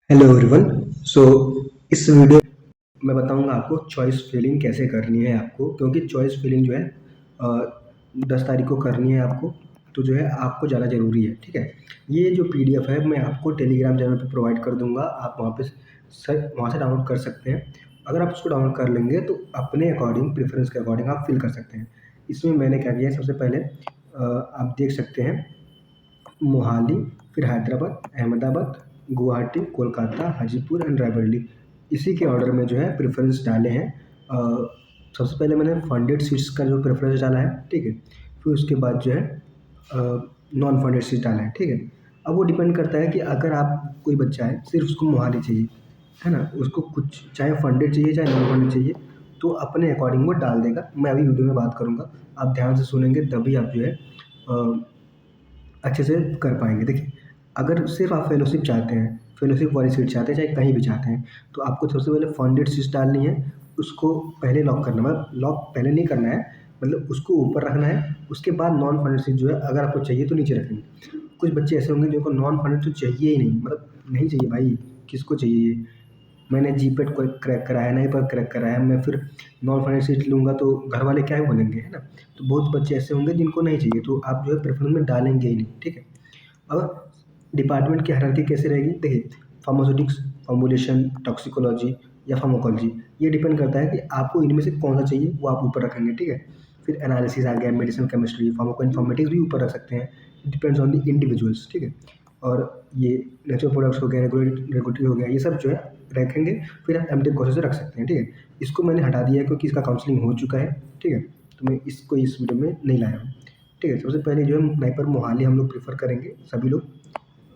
Hello everyone. सो इस video मैं बताऊंगा आपको चॉइस फिलिंग कैसे करनी है आपको, क्योंकि चॉइस फिलिंग जो है 10 तारीख को करनी है आपको। तो जो है आपको ज़्यादा ज़रूरी है, ठीक है। ये जो पीडीएफ है मैं आपको टेलीग्राम चैनल पे प्रोवाइड कर दूंगा, आप वहाँ पे सर वहाँ से डाउनलोड कर सकते हैं। अगर आप उसको डाउनलोड कर लेंगे तो अपने अकॉर्डिंग, प्रेफरेंस के अकॉर्डिंग आप फिल कर सकते हैं। इसमें मैंने क्या किया है, सबसे पहले आप देख सकते हैं मोहाली, फिर हैदराबाद, अहमदाबाद, गुवाहाटी, कोलकाता, हाजीपुर एंड रायबरेली, इसी के ऑर्डर में जो है प्रेफ़रेंस डाले हैं। सबसे पहले मैंने फंडेड सीट्स का जो प्रेफ़रेंस डाला है, ठीक है। फिर उसके बाद जो है नॉन फंडेड सीट्स डाला है, ठीक है। अब वो डिपेंड करता है कि अगर आप कोई बच्चा है सिर्फ़ उसको मोहाली चाहिए, है ना? उसको कुछ चाहे फंडेड चाहिए चाहे नॉन फंडेड चाहिए, तो अपने अकॉर्डिंग वो डाल देगा। मैं अभी वीडियो में बात करूँगा, आप ध्यान से सुनेंगे तभी आप जो है अच्छे से कर पाएँगे। देखिए, अगर सिर्फ़ आप फेलोशिप चाहते हैं, फेलोशिप वाली सीट चाहते हैं, चाहे कहीं भी चाहते हैं, तो आपको सबसे पहले फंडेड सीट्स डालनी है, उसको पहले लॉक करना है। मतलब लॉक पहले नहीं करना है, मतलब उसको ऊपर रखना है, उसके बाद नॉन फंडेड सीट जो है अगर आपको चाहिए तो नीचे रखेंगे। कुछ बच्चे ऐसे होंगे जिनको नॉन फंडेड तो चाहिए ही नहीं, मतलब नहीं चाहिए भाई, किसको चाहिए ये? मैंने जीपेट को क्रैक करा है, नहीं पर क्रैक करा है, मैं फिर नॉन फाइनेंस सीट लूँगा तो घर वाले क्या ही बोलेंगे, है ना? तो बहुत बच्चे ऐसे होंगे जिनको नहीं चाहिए, तो आप जो है प्रेफ़रेंस में डालेंगे ही नहीं, ठीक है? अब डिपार्टमेंट की हायरार्की कैसे रहेगी? देखिए, फार्मास्यूटिक्स, फॉर्मुलेशन, टॉक्सिकोलॉजी या फार्माकोलॉजी, ये डिपेंड करता है कि आपको इनमें से कौन-सा चाहिए, वो आप ऊपर रखेंगे, ठीक है? फिर एनालिसिस आ गया, मेडिसिनल केमिस्ट्री, फार्माकोइन्फॉर्मेटिक्स भी ऊपर रख सकते हैं, डिपेंड्स ऑन द इंडिविजुअल्स, ठीक है? और ये नेचुरल प्रोडक्ट्स हो गया, रेगुलेटरी हो गया, ये सब जो है रखेंगे। फिर आप एमटेक कोर्सेज़ रख सकते हैं, ठीक है? इसको मैंने हटा दिया है क्योंकि इसका काउंसलिंग हो चुका है, ठीक है? तो मैं इसको इस वीडियो में नहीं लाया हूँ, ठीक है? सबसे पहले जो है स्नाइपर मोहाली हम लोग प्रेफ़र करेंगे सभी लोग।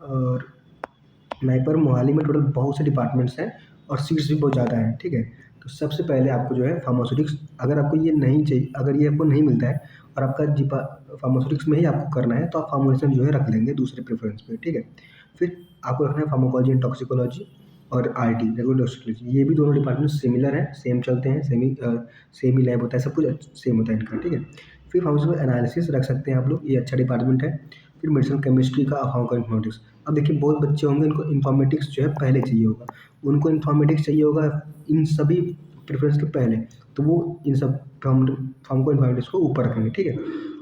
और स्नाइपर मोहाली में टोटल बहुत से डिपार्टमेंट्स हैं और सीट्स भी बहुत ज़्यादा हैं, ठीक है? तो सबसे पहले आपको जो है फार्मास्यूटिक्स, अगर आपको ये नहीं चाहिए, अगर ये आपको नहीं मिलता है और आपका फार्मास्यूटिक्स में ही आपको करना है, तो आप फार्मुलेशन जो है रख लेंगे दूसरे प्रेफ़रेंस पे, ठीक है? फिर आपको रखना है फार्माकोलॉजी एंड टॉक्सिकोलॉजी और आरटी, रेगुलर टॉक्सिकोलॉजी। ये भी दोनों डिपार्टमेंट सिमिलर हैं, सेम चलते हैं, सेम ही लैब होता है, सब कुछ सेम होता है इनका, ठीक है? फिर फार्मास्यूटिकल एनालिसिस रख सकते हैं आप लोग, ये अच्छा डिपार्टमेंट है। फिर मेडिसिनल केमिस्ट्री का फार्माकोइन्फॉर्मेटिक्स। अब देखिए, बहुत बच्चे होंगे इनको इन्फॉर्मेटिक्स जो है पहले चाहिए होगा, उनको इन्फॉर्मेटिक्स चाहिए होगा इन सभी प्रेफ़रेंस के पहले, तो वो इन सब फार्माकोइन्फॉर्मेटिक्स को ऊपर रखेंगे, ठीक है?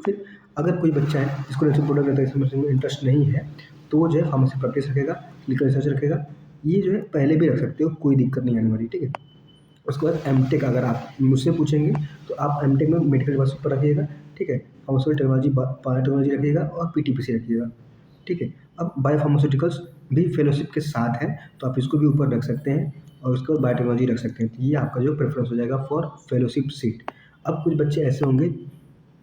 फिर अगर कोई बच्चा है जिसको नेचुरल प्रोडक्ट में इंटरेस्ट नहीं है, तो वो जो है फार्मेसी प्रैक्टिस रखेगा, क्लिनिकल रिसर्च रखेगा। ये जो है पहले भी रख सकते हो, कोई दिक्कत नहीं आने वाली, ठीक है? उसके बाद एमटेक अगर आप मुझसे पूछेंगे तो आप एमटेक में मेडिकल डिवाइस पर रखिएगा, ठीक है? फार्मास्यूटिकल टेक्नोलॉजी, बायोटेक्नोलॉजी रखिएगा और पीटीपीसी रखिएगा, ठीक है? अब बायोफार्मास्यूटिकल्स भी फेलोशिप के साथ है, तो आप इसको भी ऊपर रख सकते हैं और उसके बाद बायोटेक्नोलॉजी रख सकते हैं। तो ये आपका जो प्रेफ़रेंस हो जाएगा फॉर फेलोशिप सीट। अब कुछ बच्चे ऐसे होंगे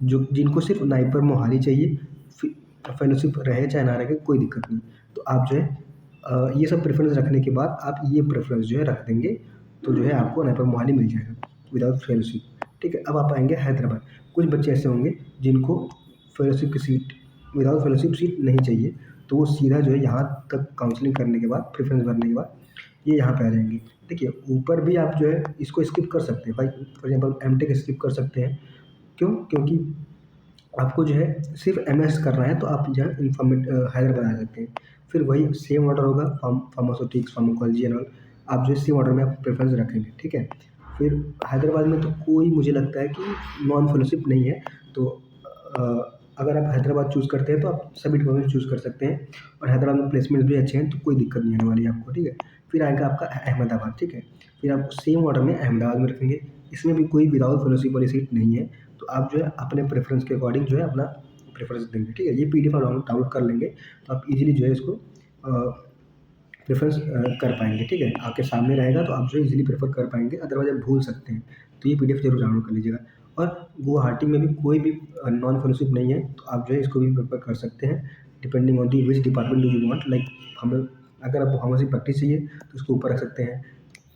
जो जिनको सिर्फ़ नाइपर मोहाली चाहिए, फे फेलोशिप रहे चाहे ना रहे, कोई दिक्कत नहीं। तो आप जो है ये सब प्रेफ़रेंस रखने के बाद आप ये प्रेफ़रेंस जो है रख देंगे, तो जो है आपको नाइपर मोहाली मिल जाएगा विदाउट फेलोशिप, ठीक है? अब आप आएँगे हैदराबाद। कुछ बच्चे ऐसे होंगे जिनको फेलोशिप की सीट, विदाउट फेलोशिप सीट नहीं चाहिए, तो वो सीधा जो है यहाँ तक काउंसलिंग करने के बाद, प्रेफ़रेंस भरने के बाद ये यहाँ पे आ जाएँगे। देखिए, ऊपर भी आप जो है इसको स्किप कर सकते हैं, भाई फॉर एग्ज़ाम्पल एमटेक स्किप कर सकते हैं। क्यों? क्योंकि आपको जो है सिर्फ़ एमएस करना है, तो आप यहाँ हैदराबाद आ सकते हैं। फिर वही सेम ऑर्डर होगा, फार्मास्यूटिक्स, फार्माकोलॉजी एंड ऑल, आप जो है सेम ऑर्डर में आप प्रेफ़रेंस रखेंगे, ठीक है? फिर हैदराबाद में तो कोई मुझे लगता है कि नॉन फेलोशिप नहीं है, तो अगर आप हैदराबाद चूज़ करते हैं तो आप सभी डिपार्टमेंट चूज़ कर सकते हैं और हैदराबाद में प्लेसमेंट भी अच्छे हैं, तो कोई दिक्कत नहीं आने वाली है आपको, ठीक है? फिर आएगा आपका अहमदाबाद, ठीक है? फिर आप सेम ऑर्डर में अहमदाबाद में रखेंगे, इसमें भी कोई विदाउट फेलोशिप वाली सीट नहीं है, तो आप जो है अपने प्रेफ़रेंस के अकॉर्डिंग जो है अपना प्रेफ़रेंस देंगे, ठीक है? ये पीडीएफ आप डाउनलोड कर लेंगे, तो आप ईज़िली जो है इसको प्रेफ़रेंस कर पाएँगे, ठीक है? आपके सामने रहेगा तो आप जो है ईज़िली प्रेफ़र कर पाएँगे, अदरवाइज़ आप भूल सकते हैं। तो ये पीडीएफ ज़रूर डाउनलोड कर लीजिएगा। और गुवाहाटी में भी कोई भी नॉन फेलोशिप नहीं है, तो आप जो है इसको भी प्रेफ़र कर सकते हैं, depending on the which department do you want. Like हमें, अगर आपको फार्मेसी प्रैक्टिस चाहिए तो उसको ऊपर रख सकते हैं,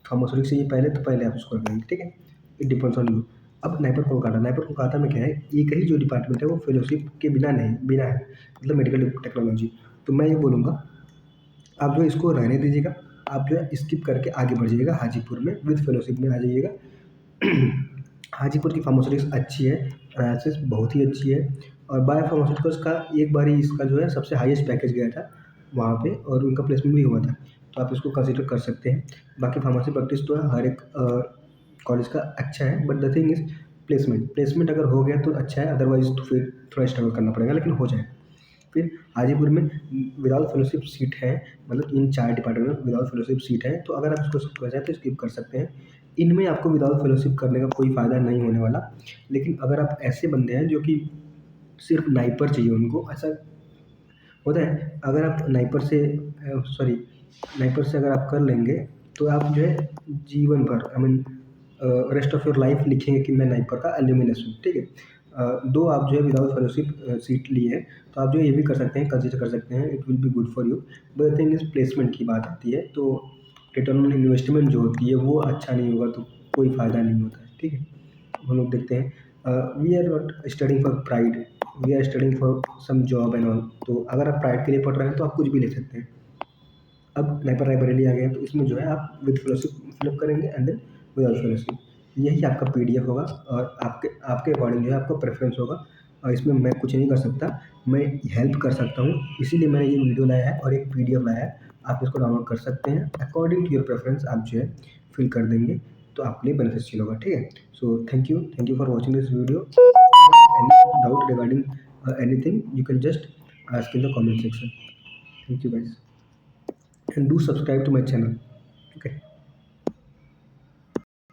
फार्मास्यूटिक्स चाहिए पहले, तो पहले आप उसको रख देंगे, ठीक है? It depends on you. अब नाइपर कोलकाता में क्या है, एक ही जो डिपार्टमेंट है वो फेलोशिप के बिना है, मतलब मेडिकल टेक्नोलॉजी। तो मैं ये बोलूँगा, आप जो इसको रहने दीजिएगा, आप जो है स्किप करके आगे बढ़ जाइएगा, हाजीपुर में विद फेलोशिप में आ जाइएगा। हाजीपुर की फार्मास्यूटिक्स अच्छी है, एनालिसिस बहुत ही अच्छी है और बायो फार्मास्यूटिकल्स का एक बार ही इसका जो है सबसे हाईएस्ट पैकेज गया था वहाँ पे और उनका प्लेसमेंट भी हुआ था। तो आप इसको कंसिडर कर सकते हैं। बाकी फार्मेसी प्रैक्टिस तो हर एक कॉलेज का अच्छा है, but the thing is placement अगर हो गया तो अच्छा है, अदरवाइज़ तो फिर थोड़ा स्ट्रगल करना पड़ेगा, लेकिन हो जाएगा। फिर हाजीपुर में विदाउट फेलोशिप सीट है, मतलब इन 4 डिपार्टमेंट में विदाउट फेलोशिप सीट है, तो अगर आप इसको स्किप करना चाहें तो स्किप कर सकते हैं। इनमें आपको विदाउट फेलोशिप करने का कोई फ़ायदा नहीं होने वाला। लेकिन अगर आप ऐसे बंदे हैं जो कि सिर्फ़ नाइपर चाहिए उनको, ऐसा होता है, अगर आप नाइपर से अगर आप कर लेंगे, तो आप जो है जीवन भर I mean rest of your life लिखेंगे कि मैं नाइपर का एल्यूमिनस हूँ, ठीक है। दो आप जो है विदाउट फेलोशिप सीट लिए हैं, तो आप जो है ये भी कर सकते हैं, कंसिडर कर सकते हैं, it will be good for you. But the thing is placement की बात आती है, तो रिटर्न ऑन इन्वेस्टमेंट जो होती है वो अच्छा नहीं होगा तो कोई फ़ायदा नहीं होता है, ठीक है। हम लोग देखते हैं, we are not studying for pride, we are studying for some job and all. तो अगर आप प्राइड के लिए पढ़ रहे हैं तो आप कुछ भी ले सकते हैं। अब नाइपर रायबरेली आ गया है, तो इसमें जो है आप विद फेलोशिप फिलअप करेंगे एंड देन विदाउट फेलोशिप, यही आपका पीडीएफ होगा और आपके आपके अकॉर्डिंग जो है आपका प्रेफरेंस होगा। और इसमें मैं कुछ नहीं कर सकता, मैं हेल्प कर सकता हूँ, इसीलिए मैंने ये वीडियो लाया है और एक पीडीएफ लाया है। आप इसको डाउनलोड कर सकते हैं, अकॉर्डिंग टू योर प्रेफरेंस आप जो है फिल कर देंगे, तो आपके लिए बेनिफिशियल होगा, ठीक है। So thank you for watching this video. Any doubt regarding anything, you can just ask in the comment section. Thank you guys, and do subscribe to my channel. Okay.